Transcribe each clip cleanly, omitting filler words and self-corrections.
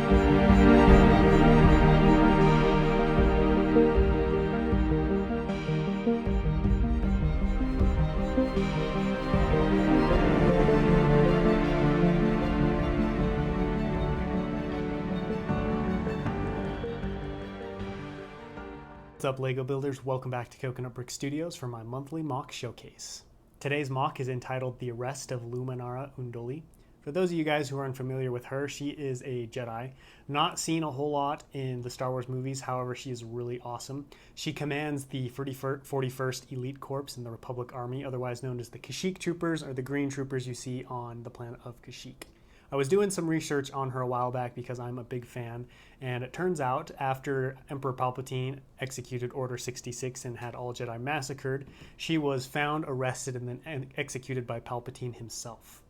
What's up, LEGO builders? Welcome back to Coconut Brick Studios for my monthly MOC showcase. Today's MOC is entitled The Arrest of Luminara Unduli. For those of you guys who are unfamiliar with her, she is a Jedi. Not seen a whole lot in the Star Wars movies, however, she is really awesome. She commands the 41st Elite Corps in the Republic Army, otherwise known as the Kashyyyk Troopers, or the green troopers you see on the planet of Kashyyyk. I was doing some research on her a while back because I'm a big fan, and it turns out after Emperor Palpatine executed Order 66 and had all Jedi massacred, she was found, arrested, and then executed by Palpatine himself.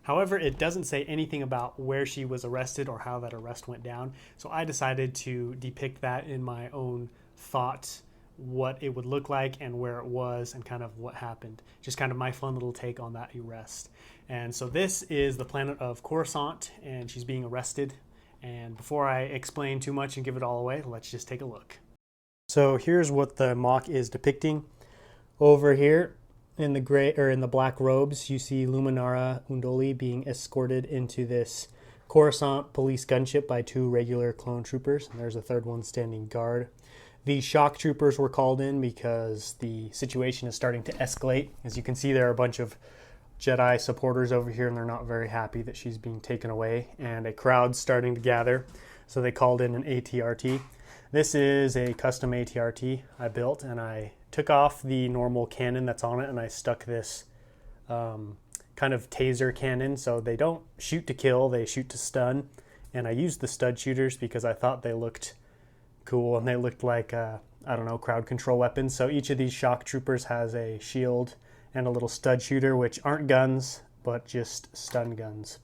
However, it doesn't say anything about where she was arrested or how that arrest went down, so I decided to depict that in my own thought, what it would look like and where it was and kind of what happened. Just kind of my fun little take on that arrest. And so this is the planet of Coruscant, and she's being arrested. And before I explain too much and give it all away, let's just take a look. So here's what the MOC is depicting. Over here in the gray or in the black robes, you see Luminara Unduli being escorted into this Coruscant police gunship by two regular clone troopers, and there's a third one standing guard. The shock troopers were called in because the situation is starting to escalate. As you can see, there are a bunch of Jedi supporters over here, and they're not very happy that she's being taken away, and a crowd's starting to gather, so they called in an ATRT. This is a custom ATRT I built, and I took off the normal cannon that's on it, and I stuck this kind of taser cannon, so they don't shoot to kill, they shoot to stun. And I used the stud shooters because I thought they looked cool, and they looked like, I don't know, crowd control weapons. So each of these shock troopers has a shield and a little stud shooter, which aren't guns, but just stun guns.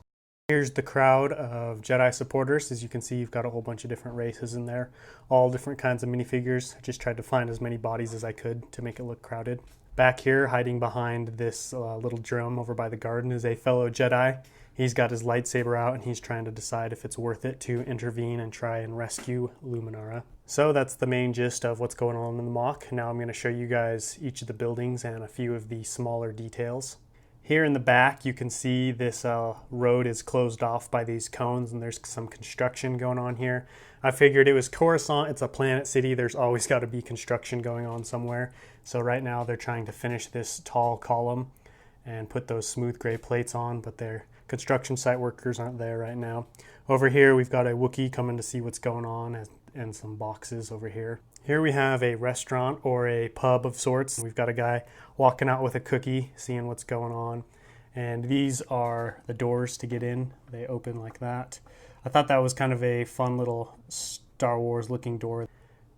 Here's the crowd of Jedi supporters. As you can see, you've got a whole bunch of different races in there, all different kinds of minifigures. I just tried to find as many bodies as I could to make it look crowded. Back here, hiding behind this little drum over by the garden, is a fellow Jedi. He's got his lightsaber out, and he's trying to decide if it's worth it to intervene and try and rescue Luminara. So that's the main gist of what's going on in the MOC. Now I'm going to show you guys each of the buildings and a few of the smaller details. Here in the back, you can see this road is closed off by these cones, and there's some construction going on here. I figured it was Coruscant, it's a planet city, there's always got to be construction going on somewhere. So right now they're trying to finish this tall column and put those smooth gray plates on, but their construction site workers aren't there right now. Over here we've got a Wookiee coming to see what's going on, and some boxes over here. Here we have a restaurant or a pub of sorts. We've got a guy walking out with a cookie, seeing what's going on. And these are the doors to get in. They open like that. I thought that was kind of a fun little Star Wars looking door.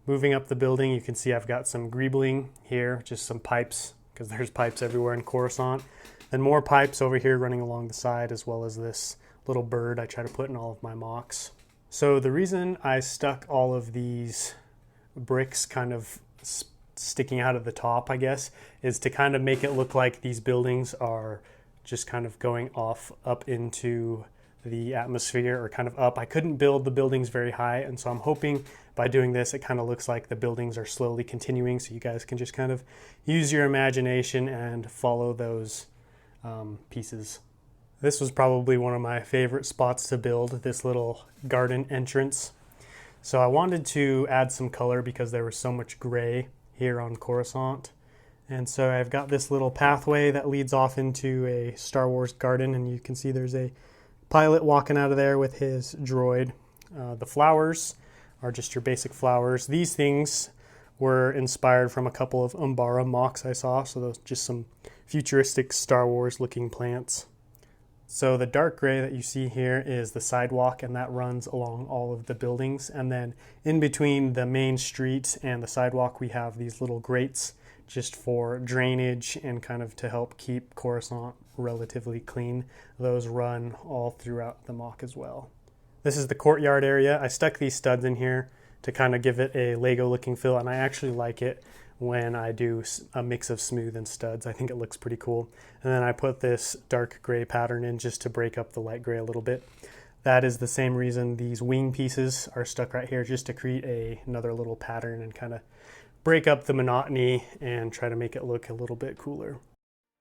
Moving up the building, you can see I've got some greebling here, just some pipes, because there's pipes everywhere in Coruscant. And more pipes over here running along the side, as well as this little bird I try to put in all of my MOCs. So the reason I stuck all of these bricks kind of sticking out of the top, I guess, is to kind of make it look like these buildings are just kind of going off up into the atmosphere, or kind of up. I couldn't build the buildings very high, and so I'm hoping by doing this it kind of looks like the buildings are slowly continuing, so you guys can just kind of use your imagination and follow those pieces. This was probably one of my favorite spots to build, this little garden entrance. So I wanted to add some color because there was so much gray here on Coruscant. And so I've got this little pathway that leads off into a Star Wars garden, and you can see there's a pilot walking out of there with his droid. The flowers are just your basic flowers. These things were inspired from a couple of Umbara MOCs I saw, so those just some futuristic Star Wars looking plants. So the dark gray that you see here is the sidewalk, and that runs along all of the buildings. And then in between the main street and the sidewalk, we have these little grates just for drainage and kind of to help keep Coruscant relatively clean. Those run all throughout the MOC as well. This is the courtyard area. I stuck these studs in here to kind of give it a Lego looking feel, and I actually like it when I do a mix of smooth and studs. I think it looks pretty cool. And then I put this dark gray pattern in just to break up the light gray a little bit. That is the same reason these wing pieces are stuck right here, just to create another little pattern and kind of break up the monotony and try to make it look a little bit cooler.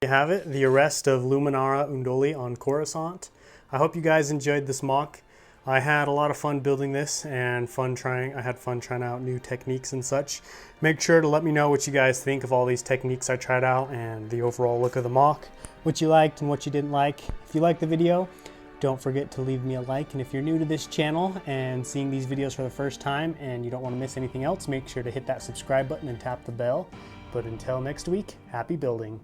There you have it, the arrest of Luminara Unduli on Coruscant. I hope you guys enjoyed this mock. I had a lot of fun building this and I had fun trying out new techniques and such. Make sure to let me know what you guys think of all these techniques I tried out and the overall look of the mock, what you liked and what you didn't like. If you liked the video, don't forget to leave me a like, and if you're new to this channel and seeing these videos for the first time and you don't want to miss anything else, make sure to hit that subscribe button and tap the bell. But until next week, happy building.